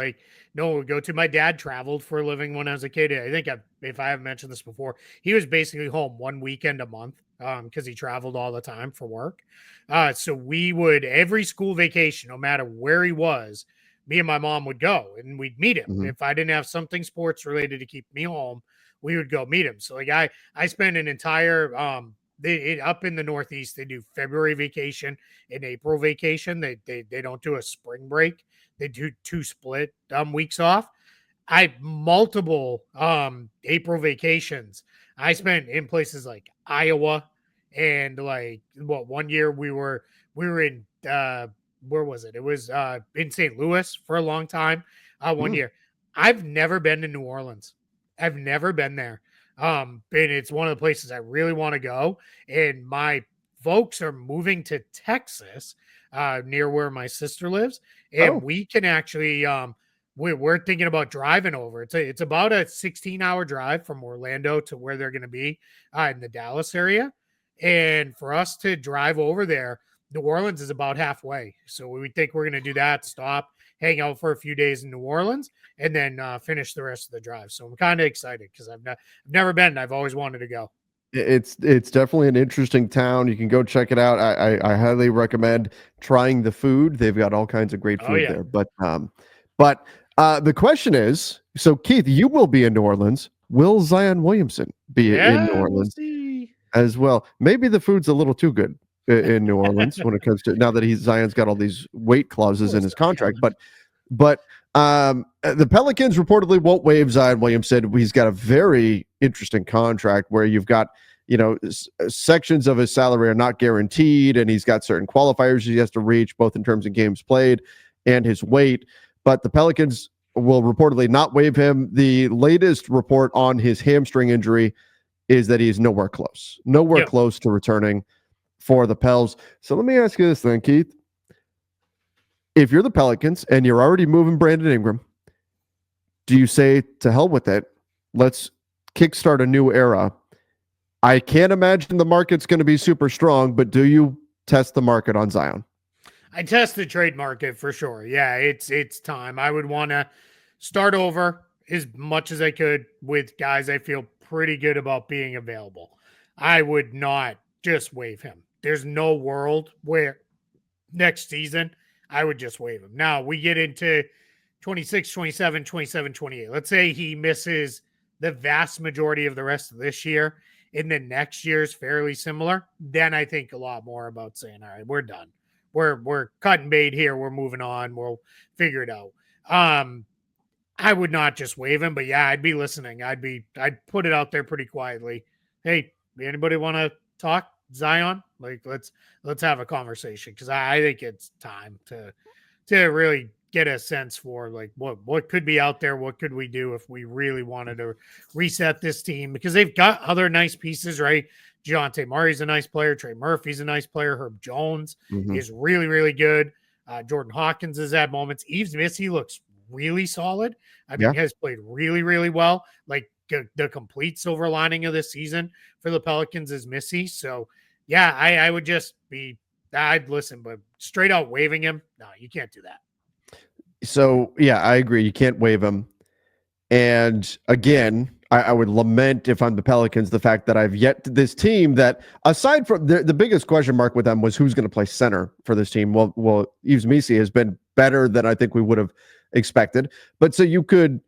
[SPEAKER 2] no one would go to. My dad traveled for a living when I was a kid. I think if I haven't mentioned this before, he was basically home one weekend a month because he traveled all the time for work. So we would, every school vacation, no matter where he was, me and my mom would go and we'd meet him. Mm-hmm. If I didn't have something sports related to keep me home, we would go meet him. So I spent an entire up in the Northeast, they do February vacation and April vacation. They don't do a spring break. They do 2 split weeks off. I have multiple April vacations. I spent in places like Iowa, and 1 year we were in where was it? It was in St. Louis for a long time. 1 year. I've never been to New Orleans. I've never been there. And it's one of the places I really want to go. And my folks are moving to Texas, near where my sister lives. And we can actually, we're thinking about driving over. It's about a 16-hour drive from Orlando to where they're going to be in the Dallas area. And for us to drive over there, New Orleans is about halfway. So we think we're going to do that, stop, hang out for a few days in New Orleans, and then finish the rest of the drive. So I'm kind of excited because I've never been. I've always wanted to go.
[SPEAKER 1] It's definitely an interesting town. You can go check it out. I highly recommend trying the food. They've got all kinds of great food there. But the question is, so Keith, you will be in New Orleans. Will Zion Williamson be in New Orleans as well? Maybe the food's a little too good in New Orleans when it comes to, now that Zion's got all these weight clauses in his contract. But the Pelicans reportedly won't waive Zion Williamson. He's got a very interesting contract where you've got, sections of his salary are not guaranteed, and he's got certain qualifiers he has to reach, both in terms of games played and his weight. But the Pelicans will reportedly not waive him. The latest report on his hamstring injury is that he's nowhere close to returning for the Pels. So let me ask you this then, Keith. If you're the Pelicans and you're already moving Brandon Ingram, do you say to hell with it? Let's kickstart a new era. I can't imagine the market's going to be super strong, but do you test the market on Zion?
[SPEAKER 2] I test the trade market for sure. Yeah, it's time. I would want to start over as much as I could with guys I feel pretty good about being available. I would not just waive him. There's no world where next season I would just waive him. Now we get into 26, 27, 27, 28. Let's say he misses the vast majority of the rest of this year and then next year's fairly similar. Then I think a lot more about saying, all right, we're done. We're cutting bait here. We're moving on. We'll figure it out. I would not just waive him, but yeah, I'd be listening. I'd put it out there pretty quietly. Hey, anybody want to talk Zion? Like let's have a conversation because I think it's time to really get a sense for like what could be out there. What could we do if we really wanted to reset this team? Because they've got other nice pieces, right? Dejounte Murray's a nice player. Trey Murphy's a nice player. Herb Jones is really, really good. Jordan Hawkins has had moments. Yves Missy looks really solid. I mean, has played really, really well. Like the complete silver lining of this season for the Pelicans is Missy. So, yeah, I would just be – I'd listen, but straight out waiving him, no, you can't do that.
[SPEAKER 1] So, yeah, I agree. You can't waive him. And again, I would lament if I'm the Pelicans, the fact that I've yet to this team that aside from the biggest question mark with them was who's going to play center for this team. Well, Yves Missy has been better than I think we would have expected. But so you could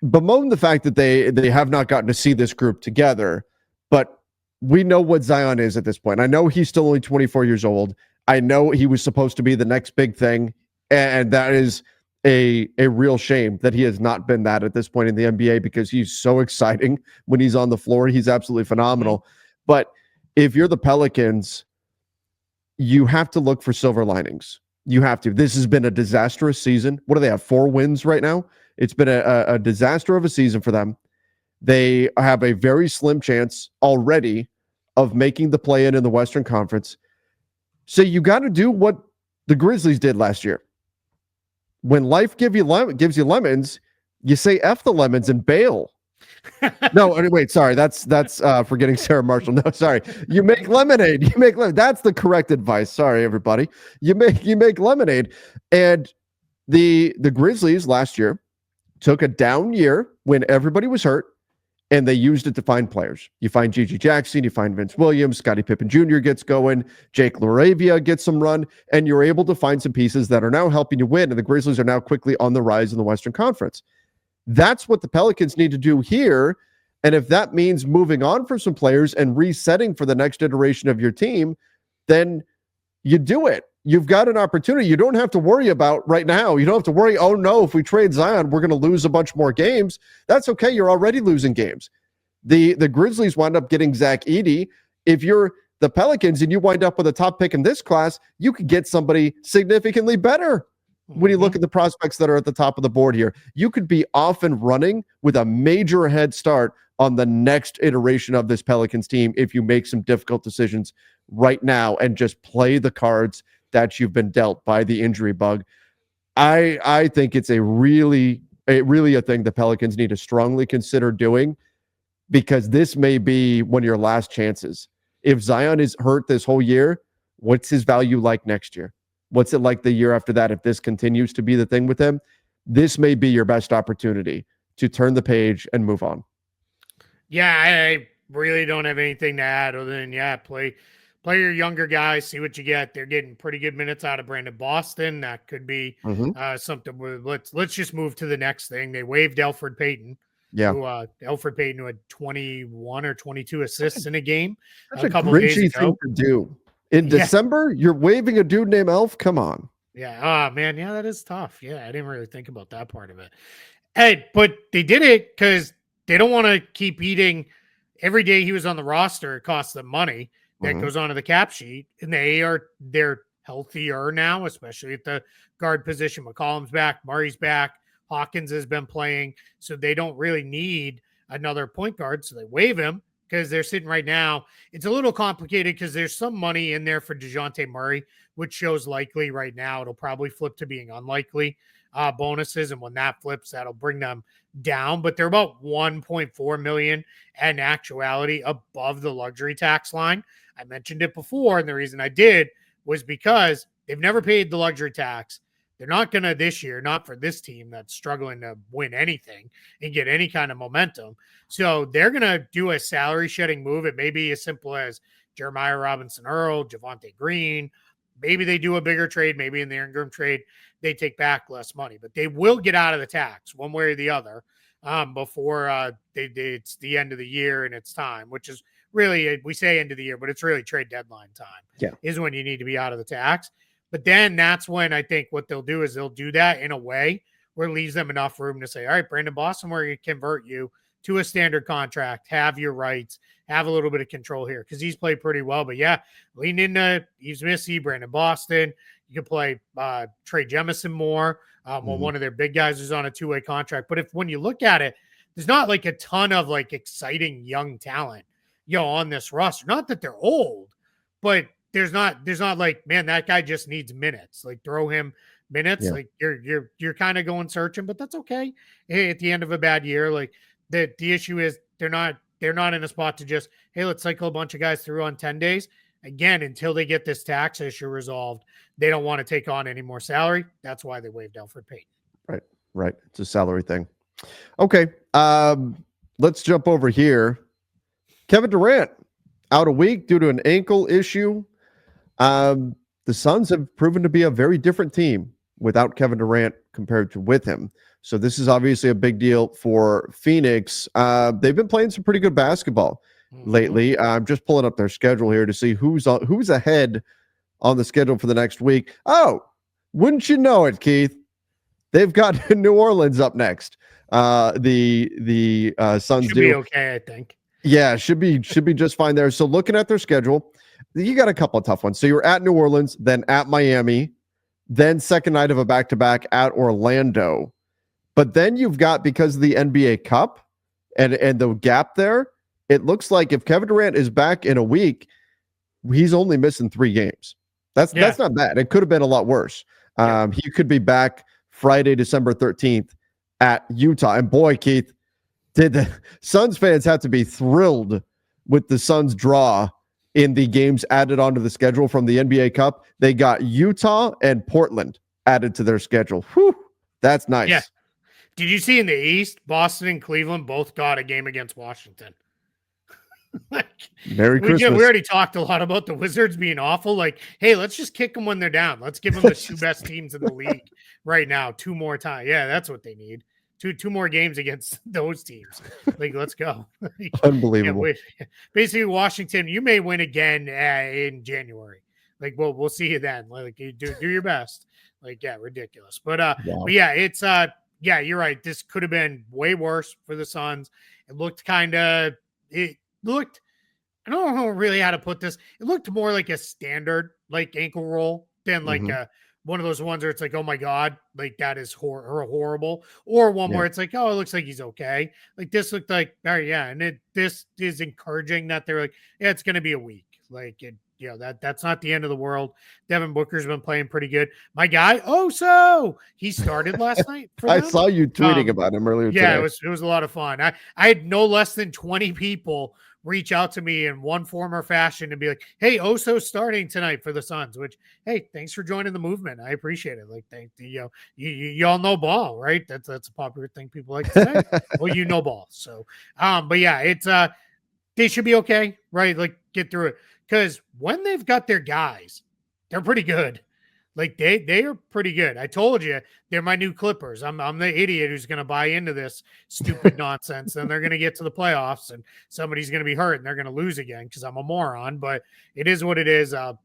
[SPEAKER 1] bemoan the fact that they have not gotten to see this group together, but we know what Zion is at this point. I know he's still only 24 years old. I know he was supposed to be the next big thing, and that is a real shame that he has not been that at this point in the NBA because he's so exciting when he's on the floor. He's absolutely phenomenal. But if you're the Pelicans, you have to look for silver linings. You have to. This has been a disastrous season. What do they have? 4 wins right now? It's been a disaster of a season for them. They have a very slim chance already of making the play-in in the Western Conference. So you got to do what the Grizzlies did last year. When life gives you lemons, you say F the lemons and bail. No, wait, sorry. That's forgetting Sarah Marshall. No, sorry. You make lemonade. You make lemonade. That's the correct advice. Sorry, everybody. You make lemonade. And the Grizzlies last year took a down year when everybody was hurt, and they used it to find players. You find Gigi Jackson, you find Vince Williams, Scottie Pippen Jr. gets going, Jake LaRavia gets some run, and you're able to find some pieces that are now helping you win, and the Grizzlies are now quickly on the rise in the Western Conference. That's what the Pelicans need to do here, and if that means moving on from some players and resetting for the next iteration of your team, then you do it. You've got an opportunity. You don't have to worry about right now. You don't have to worry, oh no, if we trade Zion, we're going to lose a bunch more games. That's okay. You're already losing games. The Grizzlies wind up getting Zach Edey. If you're the Pelicans and you wind up with a top pick in this class, you could get somebody significantly better. When you look at the prospects that are at the top of the board here, you could be off and running with a major head start on the next iteration of this Pelicans team if you make some difficult decisions right now and just play the cards that you've been dealt by the injury bug. I think it's really a thing the Pelicans need to strongly consider doing, because this may be one of your last chances. If Zion is hurt this whole year, what's his value like next year? What's it like the year after that if this continues to be the thing with him? This may be your best opportunity to turn the page and move on.
[SPEAKER 2] Yeah, I really don't have anything to add other than, play your younger guys, see what you get. They're getting pretty good minutes out of Brandon Boston. That could be something. Let's just move to the next thing. They waived Elfrid Payton.
[SPEAKER 1] Yeah.
[SPEAKER 2] Elfrid Payton, who had 21 or 22 assists in a game
[SPEAKER 1] a couple days ago. Thing to do. In December, you're waiving a dude named Elf? Come on.
[SPEAKER 2] Yeah. Oh, man. Yeah, that is tough. Yeah, I didn't really think about that part of it. Hey, but they did it because they don't want to keep eating. Every day he was on the roster, it costs them money. That goes onto the cap sheet, and they're healthier now, especially at the guard position. McCollum's back, Murray's back, Hawkins has been playing, so they don't really need another point guard. So they waive him because they're sitting right now. It's a little complicated because there's some money in there for DeJounte Murray, which shows likely right now. It'll probably flip to being unlikely bonuses. And when that flips, that'll bring them down. But they're about 1.4 million in actuality above the luxury tax line. I mentioned it before. And the reason I did was because they've never paid the luxury tax. They're not going to this year, not for this team that's struggling to win anything and get any kind of momentum. So they're going to do a salary shedding move. It may be as simple as Jeremiah Robinson Earl, Javonte Green. Maybe they do a bigger trade. Maybe in the Ingram trade, they take back less money, but they will get out of the tax one way or the other before it's the end of the year and it's time, which is really, we say end of the year, but it's really trade deadline time is when you need to be out of the tax. But then that's when I think what they'll do is they'll do that in a way where it leaves them enough room to say, all right, Brandon Boston, we're going to convert you to a standard contract, have your rights, have a little bit of control here because he's played pretty well. But yeah, lean into he's Missy, Brandon Boston. You can play Trey Jemison more. Well, one of their big guys is on a two-way contract. But when you look at it, there's not like a ton of like exciting young talent, on this roster. Not that they're old, but there's not like, man, that guy just needs minutes. Like throw him minutes. Like you're kind of going searching, but that's okay. Hey, at the end of a bad year, like the issue is they're not in a spot to just, hey, let's cycle a bunch of guys through on 10 days. Again, until they get this tax issue resolved, they don't want to take on any more salary. That's why they waived Elfrid Payton.
[SPEAKER 1] Right. It's a salary thing. Okay. Let's jump over here. Kevin Durant out a week due to an ankle issue. The Suns have proven to be a very different team without Kevin Durant compared to with him. So this is obviously a big deal for Phoenix. They've been playing some pretty good basketball lately. I'm just pulling up their schedule here to see who's ahead on the schedule for the next week. Oh, wouldn't you know it, Keith? They've got New Orleans up next. The Suns
[SPEAKER 2] should be okay, I think.
[SPEAKER 1] Yeah, should be just fine there. So looking at their schedule, you got a couple of tough ones. So you're at New Orleans, then at Miami, then second night of a back-to-back at Orlando. But then you've got, because of the NBA Cup and the gap there, it looks like if Kevin Durant is back in a week, he's only missing 3 games. That's not bad. It could have been a lot worse. He could be back Friday, December 13th at Utah. And boy, Keith, did the Suns fans have to be thrilled with the Suns draw in the games added onto the schedule from the NBA Cup. They got Utah and Portland added to their schedule. Whew, that's nice.
[SPEAKER 2] Yeah. Did you see in the East, Boston and Cleveland both got a game against Washington?
[SPEAKER 1] Merry Christmas.
[SPEAKER 2] We already talked a lot about the Wizards being awful. Like, hey, let's just kick them when they're down. Let's give them the 2 best teams in the league right now. 2 more times. Yeah, that's what they need. Two more games against those teams. Like, let's go.
[SPEAKER 1] Unbelievable.
[SPEAKER 2] Basically, Washington, you may win again in January. Like, we'll see you then. Like, you do your best. Like, yeah, ridiculous. But yeah, it's yeah, you're right. This could have been way worse for the Suns. It looked I don't know really how to put this. It looked more like a standard like ankle roll than like one of those ones where it's like, oh my God, like that is horrible. Or one where it's like, oh, it looks like he's okay. Like this looked like, oh yeah. And this is encouraging that they're like, yeah, it's going to be a week. Like that's not the end of the world. Devin Booker's been playing pretty good. My guy, he started last night.
[SPEAKER 1] I saw you tweeting about him earlier today.
[SPEAKER 2] Yeah, it was a lot of fun. I had no less than 20 people reach out to me in one form or fashion and be like, hey, Oso's starting tonight for the Suns, which, hey, thanks for joining the movement. I appreciate it. Like, you all know ball, right? That's a popular thing people like to say. Well, you know ball. So, but yeah, it's, they should be okay, right? Like, get through it. Because when they've got their guys, they're pretty good. Like they are pretty good. I told you they're my new Clippers. I'm the idiot who's going to buy into this stupid nonsense. Then they're going to get to the playoffs and somebody's going to be hurt and they're going to lose again because I'm a moron. But it is what it is. But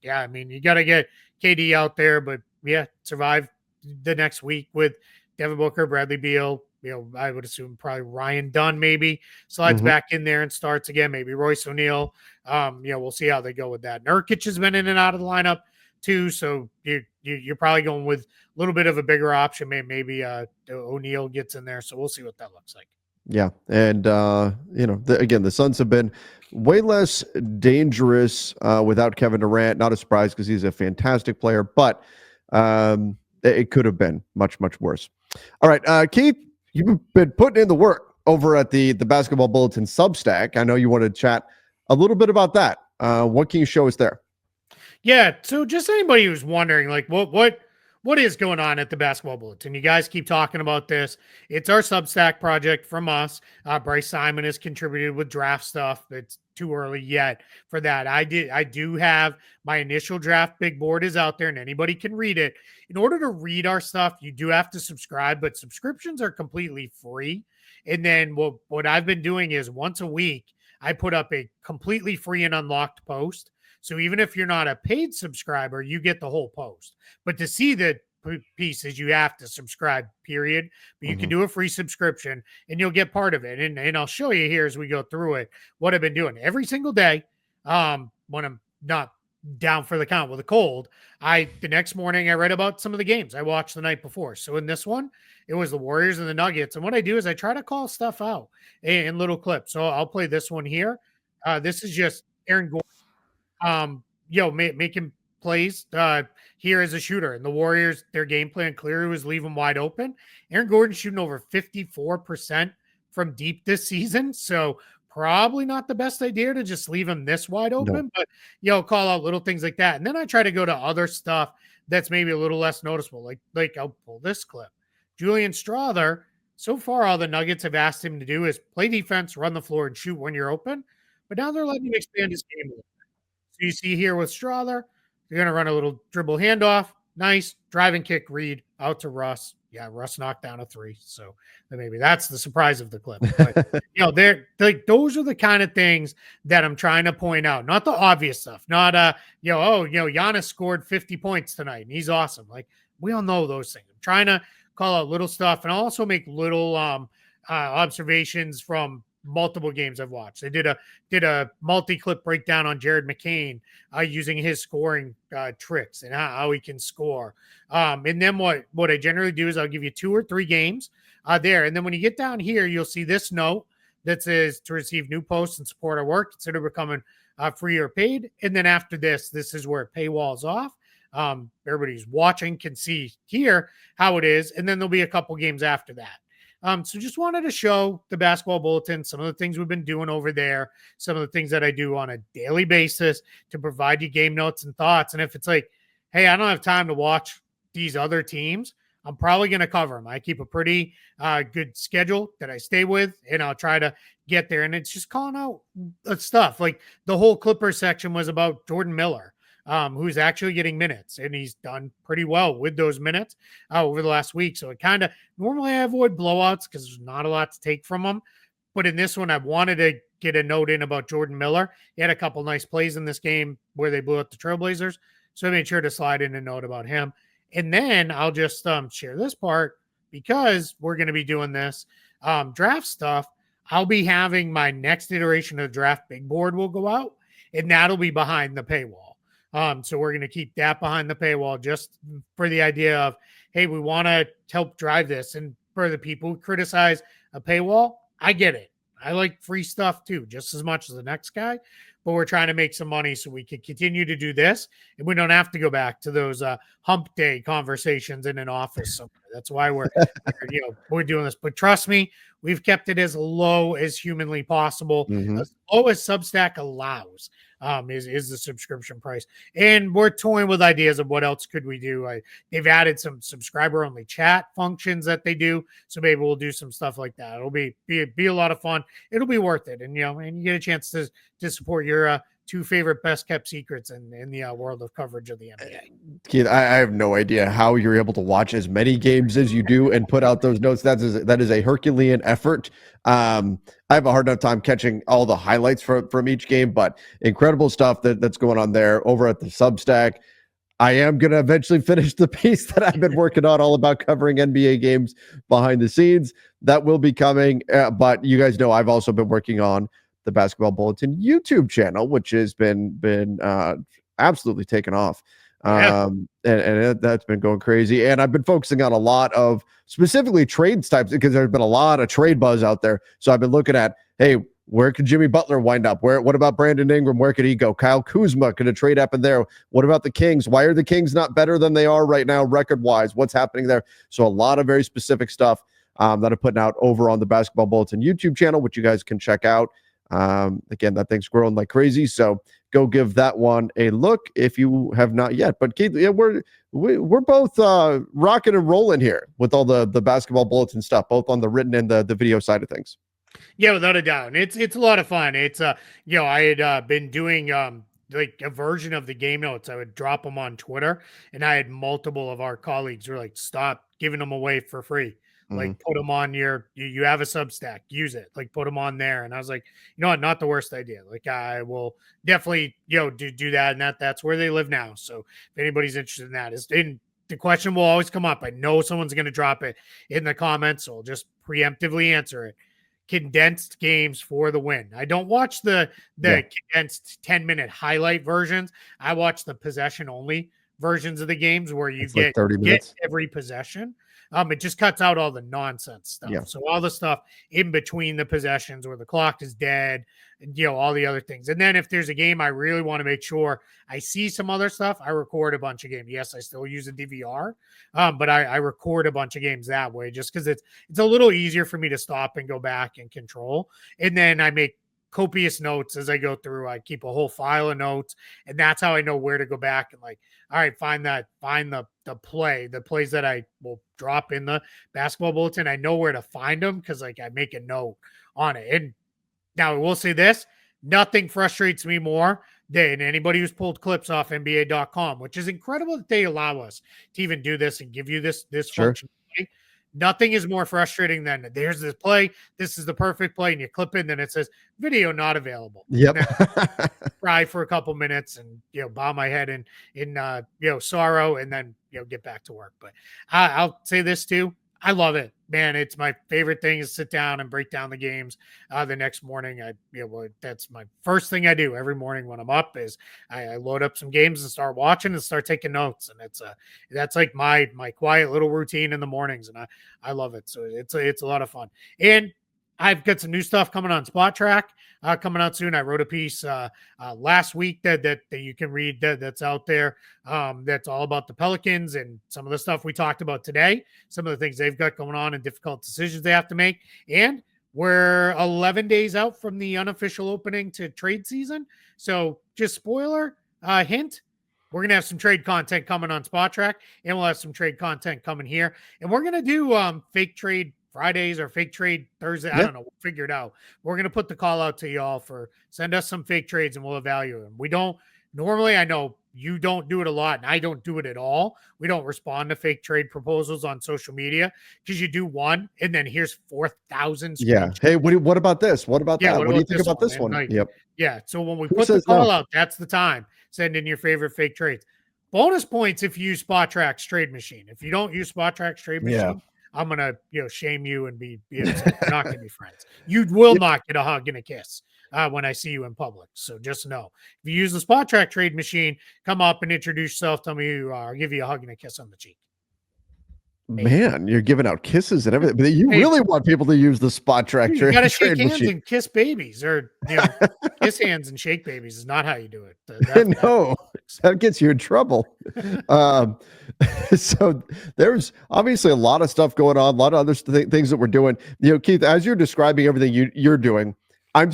[SPEAKER 2] yeah, I mean, you got to get KD out there. But yeah, survive the next week with Devin Booker, Bradley Beal. I would assume probably Ryan Dunn maybe slides back in there and starts again. Maybe Royce O'Neal. We'll see how they go with that. Nurkic has been in and out of the lineup too, so you're probably going with a little bit of a bigger option. Maybe O'Neal gets in there, so we'll see what that looks like.
[SPEAKER 1] Yeah. And, again, the Suns have been way less dangerous without Kevin Durant. Not a surprise because he's a fantastic player, but it could have been much, much worse. All right. Keith, you've been putting in the work over at the Basketball Bulletin Substack. I know you want to chat a little bit about that. What can you show us there?
[SPEAKER 2] Yeah, so just anybody who's wondering, like, what is going on at the Basketball Bulletin? You guys keep talking about this. It's our Substack project from us. Bryce Simon has contributed with draft stuff. It's too early yet for that. I do have my initial draft big board is out there, and anybody can read it. In order to read our stuff, you do have to subscribe, but subscriptions are completely free. And then what I've been doing is once a week, I put up a completely free and unlocked post. So even if you're not a paid subscriber, you get the whole post. But to see the pieces, you have to subscribe, period. But you can do a free subscription and you'll get part of it. And I'll show you here as we go through it what I've been doing every single day. When I'm not down for the count with a cold, the next morning I read about some of the games I watched the night before. So in this one, it was the Warriors and the Nuggets. And what I do is I try to call stuff out in little clips. So I'll play this one here. This is just Aaron Gordon. Making plays here as a shooter. And the Warriors, their game plan clearly was leave him wide open. Aaron Gordon shooting over 54% from deep this season. So probably not the best idea to just leave him this wide open, but call out little things like that. And then I try to go to other stuff that's maybe a little less noticeable. Like I'll pull this clip. Julian Strother, so far all the Nuggets have asked him to do is play defense, run the floor, and shoot when you're open. But now they're letting him expand his game a little. So you see here with Strother, you're going to run a little dribble handoff. Nice. Driving kick read out to Russ. Yeah, Russ knocked down a three. So maybe that's the surprise of the clip. But, they're like, those are the kind of things that I'm trying to point out. Not the obvious stuff. Not, Giannis scored 50 points tonight and he's awesome. Like, we all know those things. I'm trying to call out little stuff and also make little observations from multiple games I've watched. They did a multi-clip breakdown on Jared McCain using his scoring tricks and how he can score. And then what I generally do is I'll give you 2 or 3 games there. And then when you get down here, you'll see this note that says to receive new posts and support our work, consider becoming free or paid. And then after this is where paywall's off. Everybody's watching can see here how it is. And then there'll be a couple games after that. So just wanted to show the Basketball Bulletin, some of the things we've been doing over there, some of the things that I do on a daily basis to provide you game notes and thoughts. And if it's like, hey, I don't have time to watch these other teams, I'm probably going to cover them. I keep a pretty good schedule that I stay with, and I'll try to get there. And it's just calling out stuff. Like the whole Clippers section was about Jordan Miller. Who's actually getting minutes, and he's done pretty well with those minutes over the last week. So it kind of normally I avoid blowouts because there's not a lot to take from them. But in this one, I wanted to get a note in about Jordan Miller. He had a couple nice plays in this game where they blew out the Trailblazers. So I made sure to slide in a note about him. And then I'll just share this part because we're going to be doing this draft stuff. I'll be having my next iteration of the draft big board will go out, and that'll be behind the paywall. So we're going to keep that behind the paywall just for the idea of, hey, we want to help drive this. And for the people who criticize a paywall, I get it. I like free stuff too, just as much as the next guy. But we're trying to make some money so we can continue to do this. And we don't have to go back to those hump day conversations in an office somewhere. That's why we're doing this. But trust me, we've kept it as low as humanly possible, as low as Substack allows. Is the subscription price, and we're toying with ideas of what else could we do. They've added some subscriber only chat functions that they do, so maybe we'll do some stuff like that. It'll be a lot of fun. It'll be worth it, and and you get a chance to support your 2 favorite best kept secrets in the world of coverage of the NBA.
[SPEAKER 1] Keith, I have no idea how you're able to watch as many games as you do and put out those notes. That is a Herculean effort. I have a hard enough time catching all the highlights from each game, but incredible stuff that's going on there over at the Substack. I am going to eventually finish the piece that I've been working on all about covering NBA games behind the scenes. That will be coming, but you guys know I've also been working on the Basketball Bulletin YouTube channel, which has been absolutely taken off
[SPEAKER 2] Yeah.
[SPEAKER 1] That's been going crazy. And I've been focusing on a lot of specifically trade types because there's been a lot of trade buzz out there. So I've been looking at, hey, where could Jimmy Butler wind up? What about Brandon Ingram? Where could he go? Kyle Kuzma, could a trade happen there? What about the Kings? Why are the Kings not better than they are right now, record wise? What's happening there? So a lot of very specific stuff that I'm putting out over on the Basketball Bulletin YouTube channel, which you guys can check out. Again, that thing's growing like crazy. So go give that one a look if you have not yet. But Keith, yeah, we're both rocking and rolling here with all the Basketball Bulletin stuff, both on the written and the video side of things.
[SPEAKER 2] Yeah, without a doubt. It's a lot of fun. It's I had been doing like a version of the game notes. I would drop them on Twitter, and I had multiple of our colleagues who were like, stop giving them away for free. Like put them on you have a Substack, use it, like put them on there. And I was like, you know what, not the worst idea. Like I will definitely, do that. And that's where they live now. So if anybody's interested in that, the question will always come up. I know someone's going to drop it in the comments, so I'll just preemptively answer it. Condensed games for the win. I don't watch the condensed 10-minute highlight versions. I watch the possession only versions of the games where you
[SPEAKER 1] like 30 minutes.
[SPEAKER 2] Every possession. It just cuts out all the nonsense stuff.
[SPEAKER 1] Yeah.
[SPEAKER 2] So all the stuff in between the possessions where the clock is dead, and all the other things. And then if there's a game I really want to make sure I see some other stuff, I record a bunch of games. Yes, I still use a DVR, but I record a bunch of games that way just because it's a little easier for me to stop and go back and control. And then I make copious notes as I go through. I keep a whole file of notes, and that's how I know where to go back and like, all right, find the plays that I will drop in the Basketball Bulletin. I know where to find them because like I make a note on it. And now I will say this, nothing frustrates me more than anybody who's pulled clips off NBA.com, which is incredible that they allow us to even do this and give you this
[SPEAKER 1] Sure.
[SPEAKER 2] functionality. Nothing is more frustrating than there's this play. This is the perfect play. And you clip in, then it says video not available.
[SPEAKER 1] Yep.
[SPEAKER 2] Cry for a couple minutes and, bow my head in sorrow and then, get back to work. But I'll say this too. I love it, man. It's my favorite thing is sit down and break down the games the next morning. That's my first thing I do every morning when I'm up is I load up some games and start watching and start taking notes. And that's like my quiet little routine in the mornings. And I love it. So it's a lot of fun. And I've got some new stuff coming on Spot Track coming out soon. I wrote a piece last week that you can read that's out there. That's all about the Pelicans and some of the stuff we talked about today, some of the things they've got going on and difficult decisions they have to make. And we're 11 days out from the unofficial opening to trade season. So just spoiler hint, we're going to have some trade content coming on Spot Track, and we'll have some trade content coming here. And we're going to do fake trade Fridays or fake trade Thursday. I don't know. We'll figure it out. We're going to put the call out to y'all for send us some fake trades and we'll evaluate them. We don't normally, I know you don't do it a lot and I don't do it at all. We don't respond to fake trade proposals on social media because you do one and then here's 4,000.
[SPEAKER 1] Yeah. Hey, what about this? What about that? What do you think about this one?
[SPEAKER 2] Like,
[SPEAKER 1] yep.
[SPEAKER 2] Yeah. So when we put the call out, that's the time. Send in your favorite fake trades. Bonus points if you use Spot Track's trade machine. If you don't use Spot Track's trade machine, I'm gonna shame you and be we're not gonna be friends. You will not get a hug and a kiss when I see you in public. So just know if you use the Spot Track trade machine, come up and introduce yourself, tell me who you are, I'll give you a hug and a kiss on the cheek.
[SPEAKER 1] Man, you're giving out kisses and everything, but you really want people to use the Spot Track trade.
[SPEAKER 2] You got to shake hands and kiss babies, or kiss hands and shake babies is not how you do it.
[SPEAKER 1] That gets you in trouble. So there's obviously a lot of stuff going on, a lot of other things that we're doing. Keith, as you're describing everything you're doing, I'm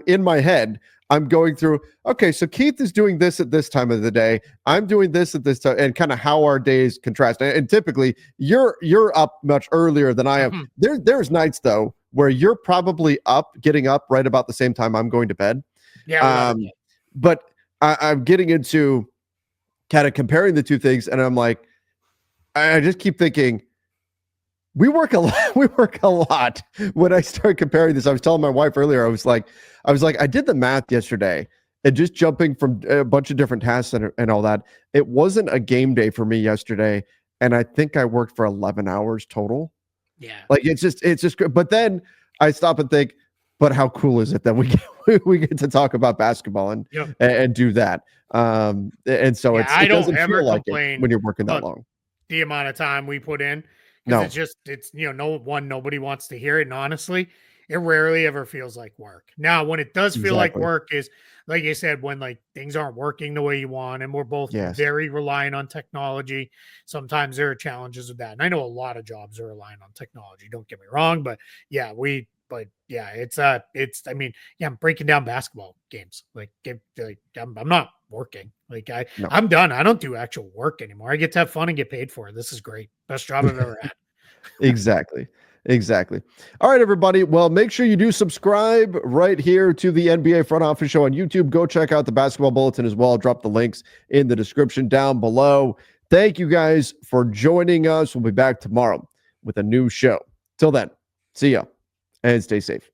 [SPEAKER 1] in my head. I'm going through, okay, so Keith is doing this at this time of the day. I'm doing this at this time, and kind of how our days contrast. And typically, you're up much earlier than I am. There's nights, though, where you're probably getting up right about the same time I'm going to bed.
[SPEAKER 2] Yeah.
[SPEAKER 1] But I'm getting into kind of comparing the two things, and I'm like, I just keep thinking, we work a lot. We work a lot. When I start comparing this, I was telling my wife earlier, I was like, I did the math yesterday and just jumping from a bunch of different tasks and all that. It wasn't a game day for me yesterday. And I think I worked for 11 hours total.
[SPEAKER 2] Yeah.
[SPEAKER 1] Like it's just good. But then I stop and think, but how cool is it that we get to talk about basketball and do that? And so
[SPEAKER 2] Yeah, I
[SPEAKER 1] it
[SPEAKER 2] don't
[SPEAKER 1] doesn't
[SPEAKER 2] ever
[SPEAKER 1] feel like it
[SPEAKER 2] complain
[SPEAKER 1] when you're working that
[SPEAKER 2] about
[SPEAKER 1] long.
[SPEAKER 2] the amount of time we put in because
[SPEAKER 1] No,
[SPEAKER 2] it's nobody wants to hear it. And honestly, it rarely ever feels like work. Now, when it does feel like
[SPEAKER 1] exactly.
[SPEAKER 2] work is like you said, when like things aren't working the way you want, and we're both
[SPEAKER 1] Yes.
[SPEAKER 2] very reliant on technology. Sometimes there are challenges with that. And I know a lot of jobs are relying on technology, don't get me wrong, but yeah, it's I mean, yeah, I'm breaking down basketball games. I'm not working.
[SPEAKER 1] No.
[SPEAKER 2] I'm done. I don't do actual work anymore. I get to have fun and get paid for it. This is great. Best job I've ever had.
[SPEAKER 1] Exactly. Exactly. All right, everybody. Well, make sure you do subscribe right here to the NBA Front Office Show on YouTube. Go check out the Basketball Bulletin as well. I'll drop the links in the description down below. Thank you guys for joining us. We'll be back tomorrow with a new show. Till then, see ya and stay safe.